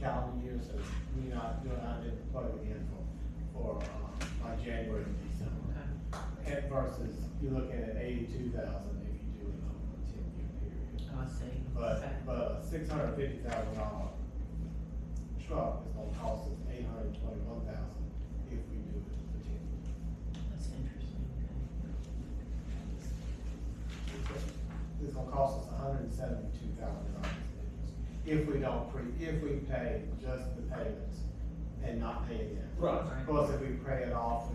calendar year, so you're not in plug again for like January to December. And versus, you're looking at 82,000 if you do it over a 10-year period. Oh, I see. But Okay. a $650,000 truck is gonna cost us $821,000 if we do it for 10 years. That's interesting. It's gonna cost us $172,000 if we if we pay just the payments and not pay them. Right. Of course, if we pay it off,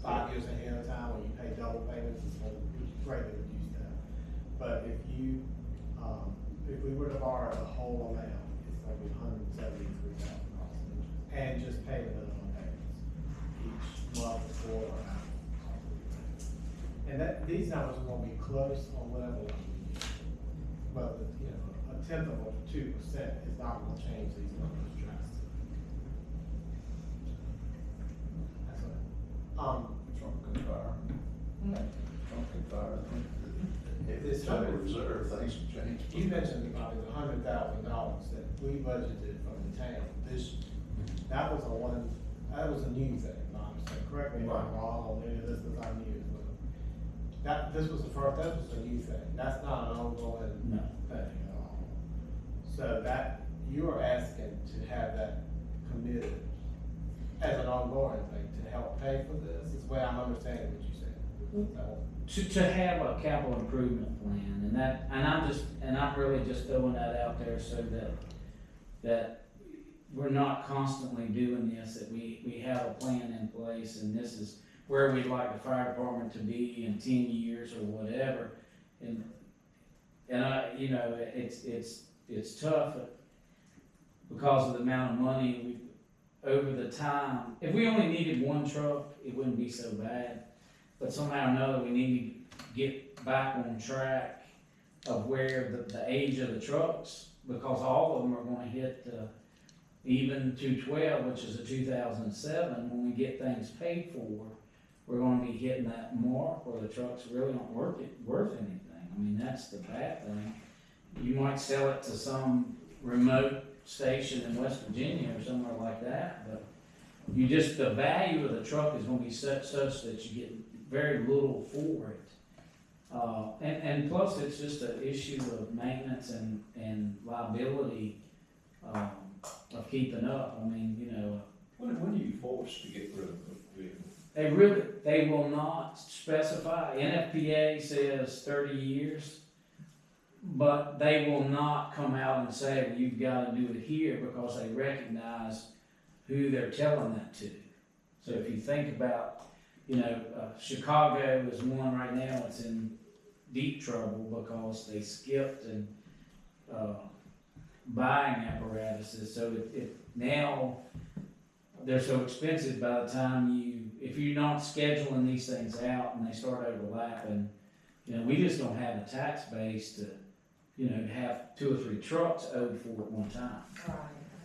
5 years ahead of time, when you pay double payments, it's gonna greatly reduce that. But if we were to borrow the whole amount, it's gonna be $173,000 and just pay the minimum payments each month or quarter out. And these numbers are gonna be close on whatever one we get. But, a tenth of 2% is not gonna change these numbers drastically. That's what, Trump can fire. Trump can fire. If This it's Federal hundred- Reserve, things can change. you mentioned about the $100,000 that we budgeted from the town that was a new thing, I understand, correct me if I'm wrong, or maybe this was our news, but this was a new thing, that's not an ongoing No. thing at all. So that, you are asking to have that committed as an ongoing thing to help pay for this, is the way I'm understanding what you said. To have a capital improvement plan, and I'm really just throwing that out there so that we're not constantly doing this, that we have a plan in place, and this is where we'd like the fire department to be in 10 years or whatever. And it's tough because of the amount of money over the time. If we only needed one truck, it wouldn't be so bad. But somehow or another, we need to get back on track of where the age of the trucks, because all of them are gonna hit even 212, which is a 2007, when we get things paid for, we're gonna be hitting that mark where the trucks really aren't worth anything. I mean, that's the bad thing. You might sell it to some remote station in West Virginia or somewhere like that, but the value of the truck is gonna be such that you get very little for it. And plus, it's just an issue of maintenance and liability, of keeping up. I mean, When are you forced to get rid of a vehicle? they will not specify. NFPA says 30 years, but they will not come out and say, well, you've gotta do it here, because they recognize who they're telling that to. So if you think about, Chicago is one right now that's in deep trouble because they skipped and buying apparatuses. So now they're so expensive by the time if you're not scheduling these things out and they start overlapping, we just don't have the tax base to, have 2 or 3 trucks owed for at one time. Right.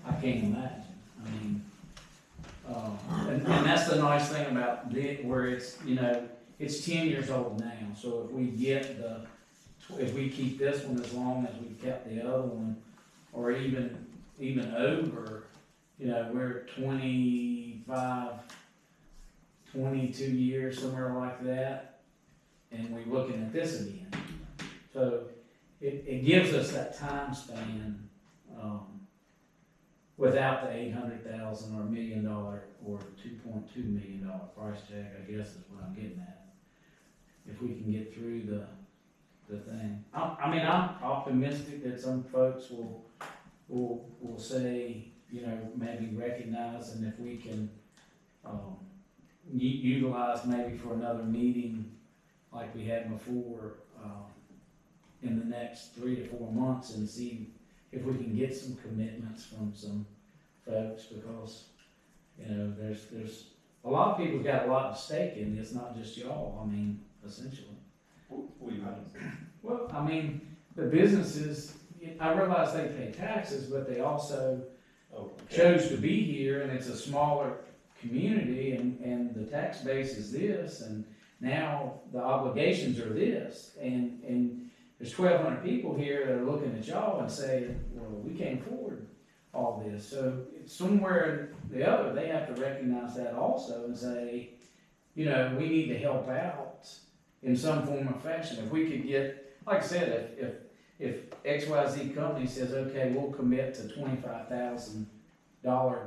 I can't imagine. I mean, and that's the nice thing about where it's, it's 10 years old now. So if we keep this one as long as we kept the other one, or even over, we're 25, 22 years, somewhere like that, and we're looking at this again. So it gives us that time span, without the $800,000 or $1 million or $2.2 million price tag, I guess is what I'm getting at. If we can get through the thing. I'm optimistic that some folks will say, maybe recognize, and if we can, utilize maybe for another meeting like we had before, in the next 3 to 4 months, and see if we can get some commitments from some folks, because, there's a lot of people got a lot at stake in this, not just y'all, I mean, essentially. What do you mean? Well, I mean, the businesses, I realize they pay taxes, but they also chose to be here, and it's a smaller community, and the tax base is this, and now the obligations are this, and there's 1,200 people here that are looking at y'all and saying, well, we can't afford all this. So somewhere or the other, they have to recognize that also and say, you know, we need to help out in some form or fashion. If we could get, like I said, if XYZ company says, okay, we'll commit to $25,000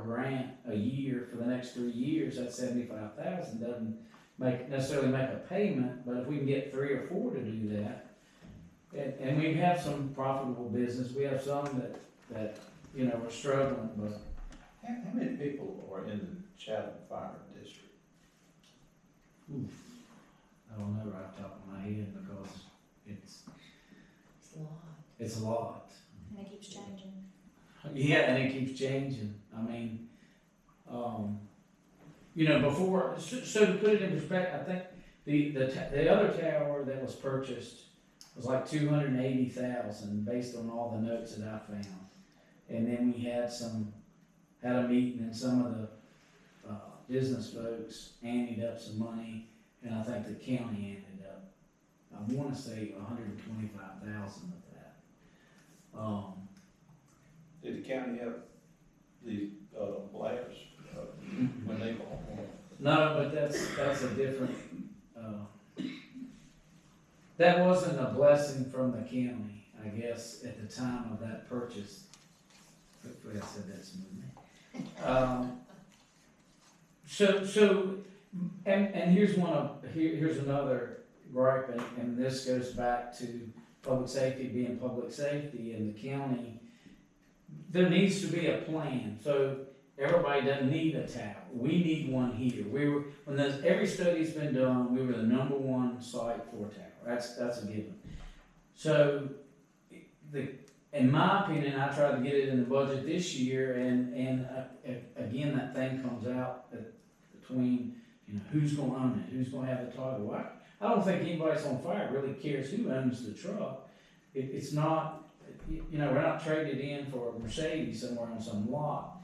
grant a year for the next 3 years, that's $75,000, doesn't necessarily make a payment, but if we can get 3 or 4 to do that, and we have some profitable business, we have some that, you know, are struggling, but How many people are in the Chatham Fire District? I don't know right off the top of my head because It's a lot, it's a lot. and it keeps changing. Yeah, and it keeps changing. I mean, you know, before, so to put it in perspective, I think the other tower that was purchased was like 280,000 based on all the notes that I found. And then we had a meeting and some of the business folks anteed up some money, and I think the county ended up, I wanna say 125,000 of that. Did the county have the bladders when they bought one? No, but that's a different, that wasn't a blessing from the county, I guess, at the time of that purchase. Hopefully I said that smoothly. And here's another gripe, and this goes back to public safety being public safety in the county. There needs to be a plan, so everybody doesn't need a tower. We need one here. Every study's been done, we were the #1 site for a tower. That's a given. So, in my opinion, I tried to get it in the budget this year, and again, that thing comes out between, you know, who's gonna own it, who's gonna have the title. I don't think anybody's on fire really cares who owns the truck. It's not, you know, we're not traded in for a Mercedes somewhere on some lot.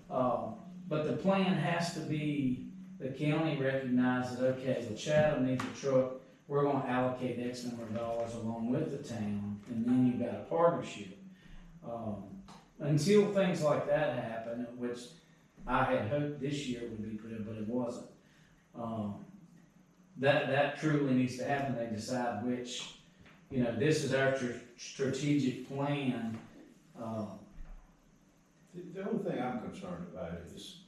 But the plan has to be, the county recognizes, okay, well, Chatham needs a truck, we're gonna allocate X number of dollars along with the town, and then you've got a partnership. Until things like that happen, which I had hoped this year would be put in, but it wasn't. That truly needs to happen. They decide which, you know, this is our strategic plan. The only thing I'm concerned about is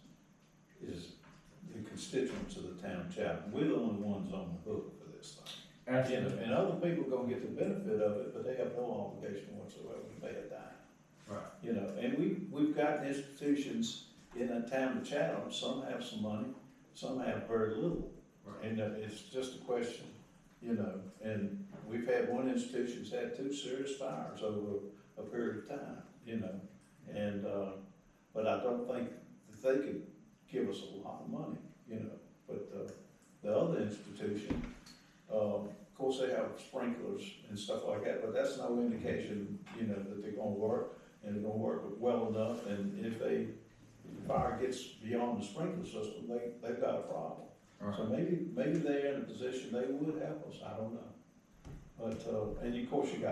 the constituents of the town of Chatham. We're the only ones on the hook for this thing. Absolutely. And other people gonna get the benefit of it, but they have no obligation whatsoever to pay a dime. Right. You know, and we've got institutions in the town of Chatham, some have some money, some have very little. Right. And it's just a question, you know, and we've had one institution's had 2 serious fires over a period of time, you know. And, but I don't think that they could give us a lot of money, you know. But the other institution, of course, they have sprinklers and stuff like that, but that's no indication, you know, that they're gonna work, and they're gonna work well enough, and if the fire gets beyond the sprinkler system, they've got a problem. Right. So maybe they're in a position they would help us, I don't know. But, and of course, you got